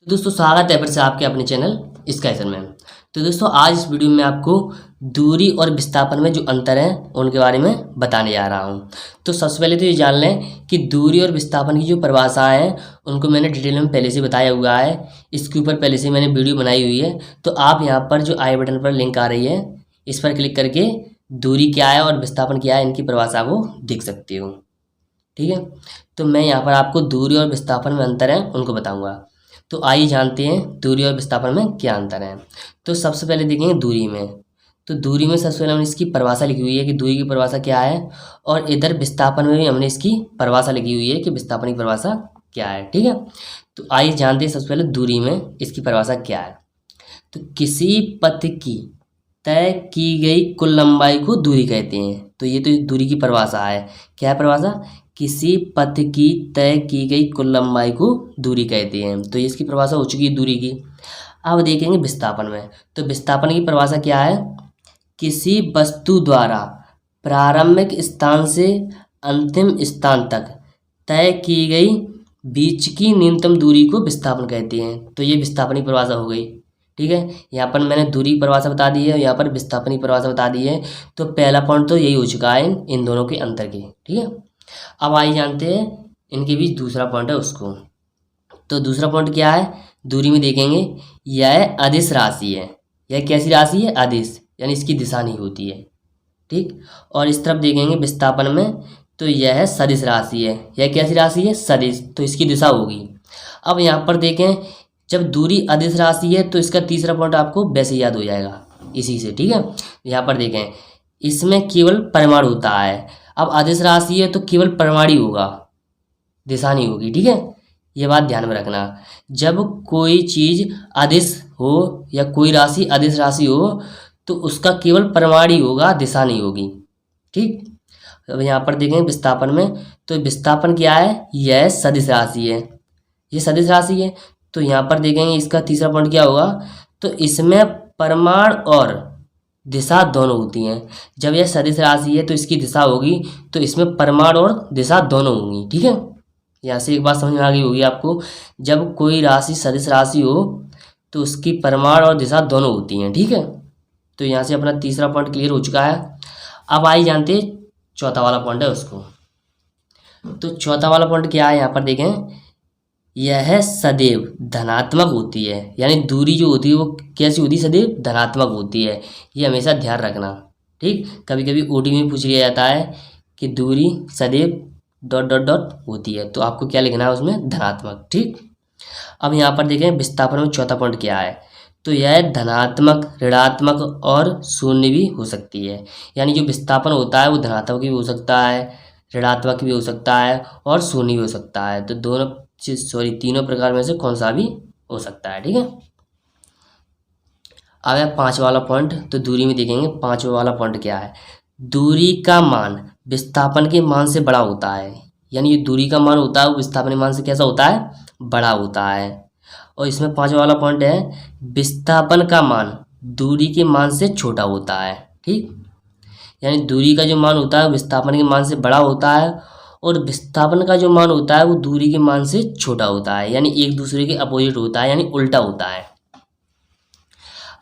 तो दोस्तों स्वागत है फिर से आपके अपने चैनल स्काईसर में। तो दोस्तों आज इस वीडियो में आपको दूरी और विस्थापन में जो अंतर है उनके बारे में बताने जा रहा हूँ। तो सबसे पहले तो ये जान लें कि दूरी और विस्थापन की जो परिभाषाएं हैं उनको मैंने डिटेल में पहले से बताया हुआ है। इसके ऊपर पहले से मैंने वीडियो बनाई हुई है। तो आप यहाँ पर जो आई बटन पर लिंक आ रही है इस पर क्लिक करके दूरी क्या है और विस्थापन क्या है इनकी परिभाषा को देख सकते हो। ठीक है, तो मैं यहाँ पर आपको दूरी और विस्थापन में अंतर है उनको बताऊँगा। तो आइए जानते हैं दूरी और विस्थापन में क्या अंतर है। तो सबसे पहले देखेंगे दूरी में। तो दूरी में सबसे पहले हमने इसकी परिभाषा लिखी हुई है कि दूरी की परिभाषा क्या है, और इधर विस्थापन में भी हमने इसकी परिभाषा लिखी हुई है कि विस्थापन की परिभाषा क्या है। ठीक है, तो आइए जानते हैं सबसे पहले दूरी में इसकी परिभाषा क्या है। तो किसी पथ की तय की गई कुल लंबाई को दूरी कहते हैं। तो ये तो दूरी की परिभाषा है। क्या है परिभाषा? किसी पथ की तय की गई कुल लंबाई को दूरी कहते हैं। तो ये इसकी परिभाषा हो चुकी है दूरी की। अब देखेंगे विस्थापन में। तो विस्थापन की परिभाषा क्या है? किसी वस्तु द्वारा प्रारंभिक स्थान से अंतिम स्थान तक तय की गई बीच की न्यूनतम दूरी को विस्थापन कहते हैं। तो ये विस्थापन की परिभाषा हो गई। ठीक है, यहाँ पर मैंने दूरी परिभाषा बता दी है, यहाँ पर विस्थापन की परिभाषा बता दी है। तो पहला पॉइंट तो यही हो चुका है इन दोनों के अंतर के। ठीक है, अब आइए जानते हैं इनके बीच दूसरा पॉइंट है उसको। तो दूसरा पॉइंट क्या है? दूरी में देखेंगे यह अदिश राशि है। यह कैसी राशि है? अदिश, यानी इसकी दिशा नहीं होती है। ठीक, और इस तरफ देखेंगे विस्थापन में तो यह सदिश राशि है। यह कैसी राशि है? सदिश, तो इसकी दिशा होगी। अब यहाँ पर देखें जब दूरी अदिश राशि है तो इसका तीसरा पॉइंट आपको वैसे याद हो जाएगा इसी से। ठीक है, यहाँ पर देखें इसमें केवल परिमाण होता है। अब अदिश राशि है तो केवल परिमाण ही होगा, दिशा नहीं होगी। ठीक है, ये बात ध्यान में रखना। जब कोई चीज़ अदिश हो या कोई राशि अदिश राशि हो तो उसका केवल परिमाण ही होगा, दिशा नहीं होगी। ठीक, अब यहाँ पर देखें विस्थापन में। तो विस्थापन क्या है? यह सदिश राशि है। ये सदिश राशि है। तो यहाँ पर देखेंगे इसका तीसरा पॉइंट क्या होगा? तो इसमें परिमाण और दिशा दोनों होती हैं। जब यह सदिश राशि है तो इसकी दिशा होगी, तो इसमें परिमाण और दिशा दोनों होंगी। ठीक है, यहाँ से एक बात समझ में आ गई होगी आपको। जब कोई राशि सदिश राशि हो तो उसकी परिमाण और दिशा दोनों होती हैं। ठीक है, तो यहाँ से अपना तीसरा पॉइंट क्लियर हो चुका है। अब आइए जानते हैं चौथा वाला पॉइंट है उसको। तो चौथा वाला पॉइंट क्या है? यहाँ पर देखें यह सदैव धनात्मक होती है। यानी दूरी जो होती है वो कैसी होती है? सदैव धनात्मक होती है। ये हमेशा ध्यान रखना। ठीक, कभी कभी ओडी में पूछ लिया जाता है कि दूरी सदैव ... होती है, तो आपको क्या लिखना है उसमें? धनात्मक। ठीक, अब यहाँ पर देखें विस्थापन में चौथा पॉइंट क्या है? तो यह धनात्मक, ऋणात्मक और शून्य भी हो सकती है। यानी जो विस्थापन होता है वो धनात्मक भी हो सकता है, ऋणात्मक भी हो सकता है और शून्य भी हो सकता है। तो तीनों प्रकार में से कौन सा भी हो सकता है। ठीक है, अब है पांचवा वाला पॉइंट। तो दूरी में देखेंगे पांचवा वाला पॉइंट क्या है? दूरी का मान विस्थापन के मान से बड़ा होता है। यानी ये दूरी का मान होता है वो विस्थापन के मान से कैसा होता है? बड़ा होता है। और इसमें पांचवा वाला पॉइंट है विस्थापन का मान दूरी के मान से छोटा होता है। ठीक, यानी दूरी का जो मान होता है विस्थापन के मान से बड़ा होता है और विस्थापन का जो मान होता है वो दूरी के मान से छोटा होता है। यानी एक दूसरे के अपोजिट होता है, यानी उल्टा होता है।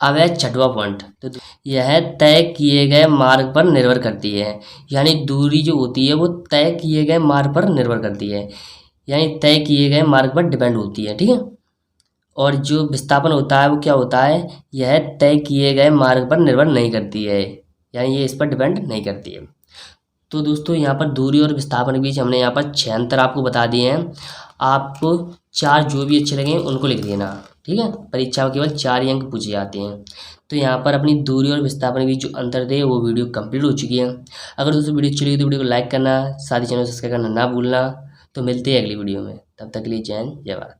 अब है छठवां पॉइंट। तो यह तय किए गए मार्ग पर निर्भर करती है। यानी दूरी जो होती है वो तय किए गए मार्ग पर निर्भर करती है, यानी तय किए गए मार्ग पर डिपेंड होती है। ठीक है, और जो विस्थापन होता है वो क्या होता है? यह तय किए गए मार्ग पर निर्भर नहीं करती है, यानी ये इस पर डिपेंड नहीं करती है। तो दोस्तों यहाँ पर दूरी और विस्थापन के बीच हमने यहाँ पर 6 अंतर आपको बता दिए हैं। आपको 4 जो भी अच्छे लगे उनको लिख देना। ठीक है, परीक्षा में केवल 4 ही अंक पूछे जाते हैं। तो यहाँ पर अपनी दूरी और विस्थापन के बीच जो अंतर थे वो वीडियो कंप्लीट हो चुकी है। अगर दोस्तों वीडियो अच्छी लगी तो वीडियो को लाइक करना, साथ ही चैनल सब्सक्राइब करना ना भूलना। तो मिलते हैं अगली वीडियो में, तब तक के लिए जय हिंद, जय भारत।